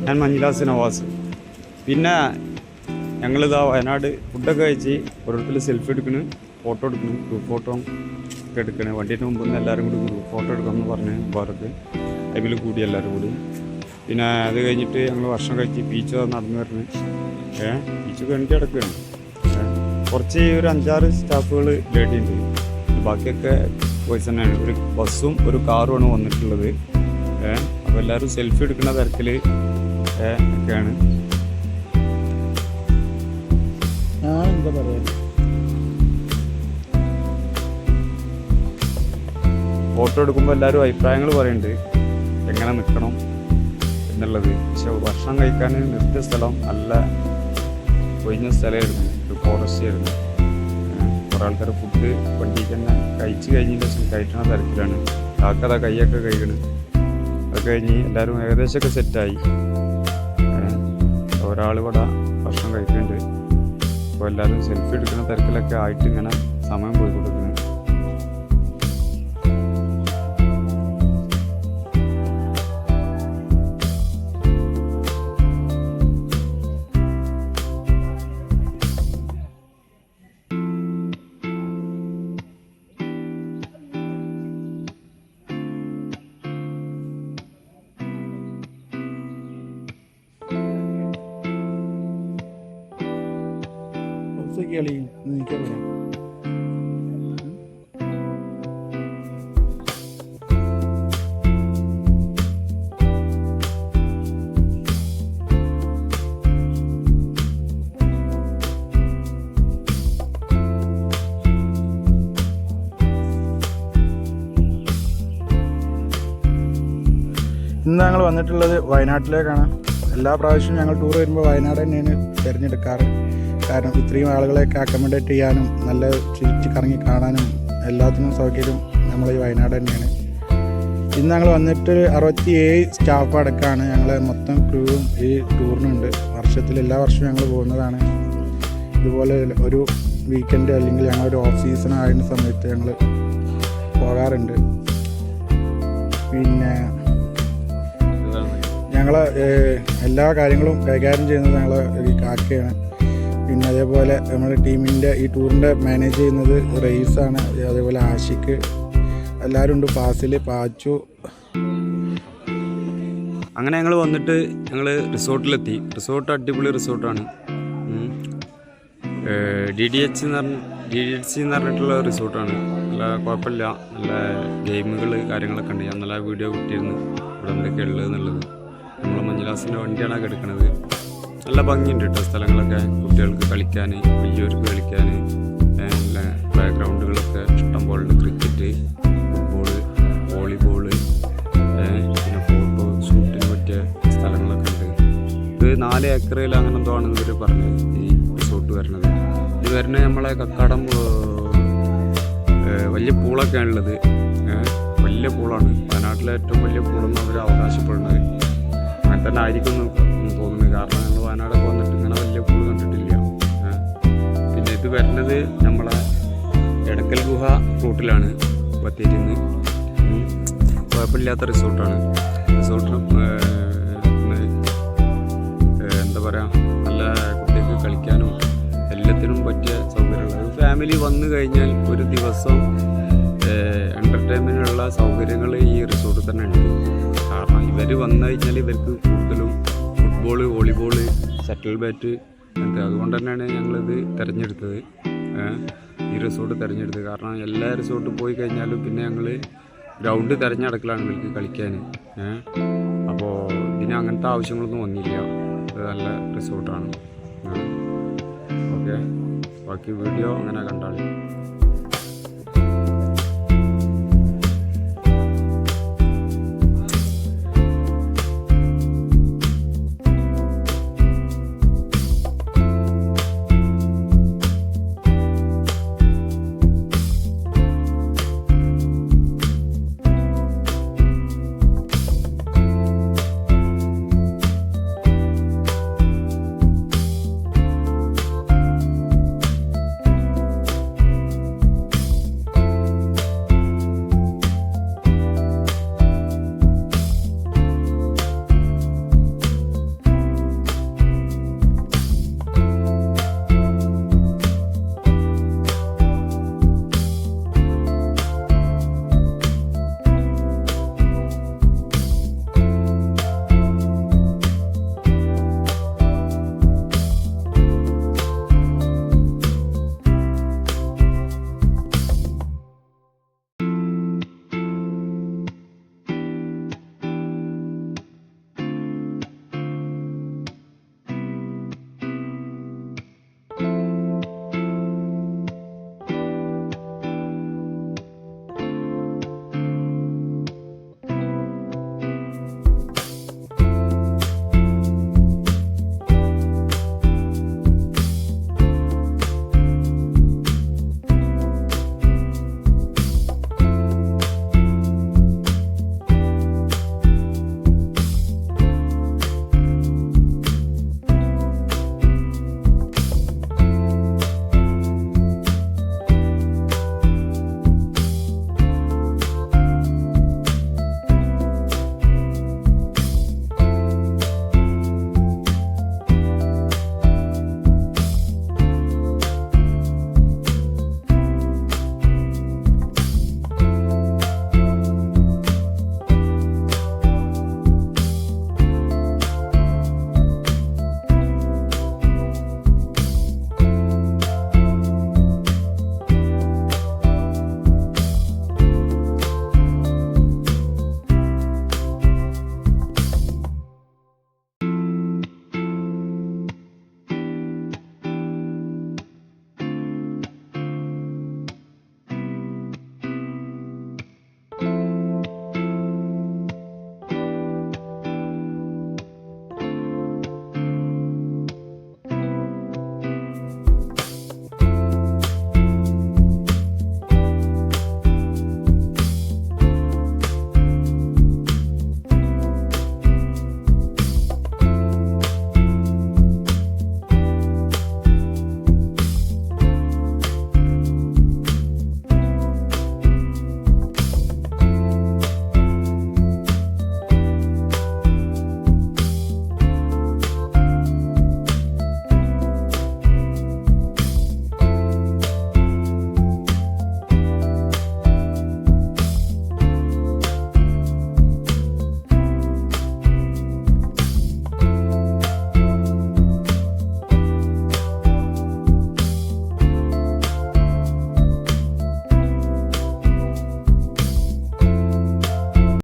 ഞാൻ മഞ്ജുലാസ് നവാസ്. പിന്നെ ഞങ്ങളിതാ വയനാട് ഫുഡൊക്കെ കഴിച്ച് ഓരോരുത്തർ സെൽഫി എടുക്കണ്, ഫോട്ടോ എടുക്കണം, ഗ്രൂപ്പ് ഫോട്ടോ ഒക്കെ എടുക്കണേ. വണ്ടീൻ്റെ മുമ്പ് നിന്ന് എല്ലാവരും കൂടി ഗ്രൂപ്പ് ഫോട്ടോ എടുക്കാമെന്ന് പറഞ്ഞ് വേറൊക്കെ അതിൽ കൂടി എല്ലാവരും കൂടി. പിന്നെ അത് കഴിഞ്ഞിട്ട് ഞങ്ങൾ ഭക്ഷണം കഴിച്ച് ബീച്ച് നടന്നു വരുന്നത്. ബീച്ച് കഴിഞ്ഞിട്ട് കിടക്കുകയാണ്. കുറച്ച് ഒരു 5-6 സ്റ്റാഫുകൾ ലേഡിയുണ്ട്, ബാക്കിയൊക്കെ ബോയ്സ് തന്നെയാണ്. ഒരു ബസ്സും ഒരു കാറുമാണ് വന്നിട്ടുള്ളത്. അപ്പോൾ എല്ലാവരും സെൽഫി എടുക്കുന്ന തരത്തിൽ ഒക്കെയാണ്. എന്താ പറയുക, ഫോട്ടോ എടുക്കുമ്പോൾ എല്ലാവരും അഭിപ്രായങ്ങൾ പറയുന്നുണ്ട് എങ്ങനെ നിൽക്കണം എന്നുള്ളത്. പക്ഷെ ഭക്ഷണം കഴിക്കാൻ നിർത്തിയ സ്ഥലം നല്ല ഒഴിഞ്ഞ സ്ഥലമായിരുന്നു, ഒരു ഫോറസ്റ്റ് ആയിരുന്നു. കുറേ ആൾക്കാർ ഫുഡ് വണ്ടിക്ക് തന്നെ കഴിച്ച് കഴിഞ്ഞതിൻ്റെ ശേഷം കഴിക്കണ തിരക്കിലാണ്. കാക്കത കൈയൊക്കെ കഴിക്കണം. അത് കഴിഞ്ഞ് എല്ലാവരും ഏകദേശമൊക്കെ സെറ്റായി. ഒരാൾ ഇവിടെ ഭക്ഷണം കഴിക്കുന്നുണ്ട്. അപ്പോൾ എല്ലാവരും സെൽഫി എടുക്കുന്ന തിരക്കിലൊക്കെ ആയിട്ട് ഇങ്ങനെ സമയം പോയി കൊടുക്കുന്നു. കളി എനിക്ക് പറയാം. ഇന്ന് ഞങ്ങൾ വന്നിട്ടുള്ളത് വയനാട്ടിലേക്കാണ്. എല്ലാ പ്രാവശ്യവും ഞങ്ങൾ ടൂർ വരുമ്പോൾ വയനാട് തന്നെയാണ് തിരഞ്ഞെടുക്കാറ്. കാരണം ഇത്രയും ആളുകളെയൊക്കെ അക്കോമഡേറ്റ് ചെയ്യാനും നല്ല ചുറ്റി കറങ്ങി കാണാനും എല്ലാത്തിനും സൗകര്യം നമ്മൾ ഈ വയനാട് തന്നെയാണ്. ഇന്ന് ഞങ്ങൾ വന്നിട്ട് 67 സ്റ്റാഫ് അടക്കമാണ് ഞങ്ങളെ മൊത്തം ക്രൂവും ഈ ടൂറിനുണ്ട്. എല്ലാ വർഷവും ഞങ്ങൾ പോകുന്നതാണ്. ഇതുപോലെ ഒരു വീക്കെൻഡ് അല്ലെങ്കിൽ ഞങ്ങളൊരു ഓഫ് സീസൺ ആയിരുന്ന സമയത്ത് ഞങ്ങൾ പോകാറുണ്ട്. പിന്നെ ഞങ്ങൾ എല്ലാ കാര്യങ്ങളും കൈകാര്യം ചെയ്യുന്നത് ഞങ്ങൾ ഒരു കാക്കയാണ്. പിന്നെ അതേപോലെ നമ്മുടെ ടീമിൻ്റെ ഈ ടൂറിൻ്റെ മാനേജ് ചെയ്യുന്നത് റയീസാണ്. അതേപോലെ ആഷിക്ക്, എല്ലാവരും ഉണ്ട്. ഫാസിൽ, പാച്ചു. അങ്ങനെ ഞങ്ങൾ വന്നിട്ട് ഞങ്ങൾ റിസോർട്ടിലെത്തി. റിസോർട്ട് അടിപൊളി റിസോർട്ടാണ്. DDH എന്ന് പറഞ്ഞിട്ടുള്ള റിസോർട്ടാണ്. നല്ല കുഴപ്പമില്ല, നല്ല ഗെയിമുകൾ കാര്യങ്ങളൊക്കെ ഉണ്ട്. ഞാൻ നല്ല വീഡിയോ കിട്ടിയിരുന്നു ഇവിടെ എന്തൊക്കെ ഉള്ളത് എന്നുള്ളത്. നമ്മൾ മഞ്ജുലാസിൻ്റെ വണ്ടിയാണ് എടുക്കുന്നത്. നല്ല ഭംഗിയുണ്ട് കേട്ടോ സ്ഥലങ്ങളൊക്കെ. കുട്ടികൾക്ക് കളിക്കാൻ, വലിയവർക്ക് കളിക്കാൻ നല്ല പ്ലേ ഗ്രൗണ്ടുകളൊക്കെ ഇഷ്ടം പോലെ. ക്രിക്കറ്റ്, ഫുട്ബോള്, വോളിബോള്, പിന്നെ ഫോട്ടോ ഷൂട്ടിന് പറ്റിയ സ്ഥലങ്ങളൊക്കെ ഉണ്ട്. ഇത് 4 ഏക്കറിൽ അങ്ങനെ എന്തോ ആണ് ഇവർ പറഞ്ഞത് ഈ റിസോർട്ട് വരണത്. ഇത് വരുന്നത് നമ്മളെ കക്കാടം വലിയ പൂളൊക്കെയാണ് ഉള്ളത്. വലിയ പൂളാണ്, വയനാട്ടിലെ ഏറ്റവും വലിയ പൂളെന്ന് അവർ അവകാശപ്പെടുന്നത്. അങ്ങനെ തന്നെ ആയിരിക്കും തോന്നുന്നത്. കാരണം ഞങ്ങൾ വയനാടൊക്കെ വന്നിട്ട് ഇങ്ങനെ വലിയ പൂള് കണ്ടിട്ടില്ല. പിന്നെ ഇത് വരുന്നത് നമ്മളെ എടക്കൽ ഗുഹ റൂട്ടിലാണ്. ബത്തേരിന്ന് കുഴപ്പമില്ലാത്ത റിസോർട്ടാണ്. റിസോർട്ടിന് എന്താ പറയുക, നല്ല കുട്ടികൾക്ക് കളിക്കാനും എല്ലാത്തിനും പറ്റിയ സൗകര്യമുള്ളത്. ഫാമിലി വന്നു കഴിഞ്ഞാൽ ഒരു ദിവസം എൻ്റർടൈൻമെൻറ്റിനുള്ള സൗകര്യങ്ങൾ ഈ റിസോർട്ടിൽ തന്നെ ഉണ്ട്. കാരണം ഇവർ വന്നു കഴിഞ്ഞാൽ ഇവർക്ക് കൂടുതലും ഫുട്ബോള്, വോളിബോള്, ഷട്ടിൽ ബാറ്റ് അങ്ങനത്തെ. അതുകൊണ്ട് തന്നെയാണ് ഞങ്ങളിത് തിരഞ്ഞെടുത്തത്, ഈ റിസോർട്ട് തിരഞ്ഞെടുത്തത്. കാരണം എല്ലാ റിസോർട്ടിൽ പോയി കഴിഞ്ഞാലും പിന്നെ ഞങ്ങൾ ഗ്രൗണ്ട് തിരഞ്ഞെടുക്കലാണ് ഇവർക്ക് കളിക്കാൻ. അപ്പോൾ ഇതിന് അങ്ങനത്തെ ആവശ്യങ്ങളൊന്നും വന്നില്ല. ഇത് നല്ല റിസോർട്ടാണ്. ഓക്കെ, ബാക്കി വീഡിയോ അങ്ങനെ കണ്ടാൽ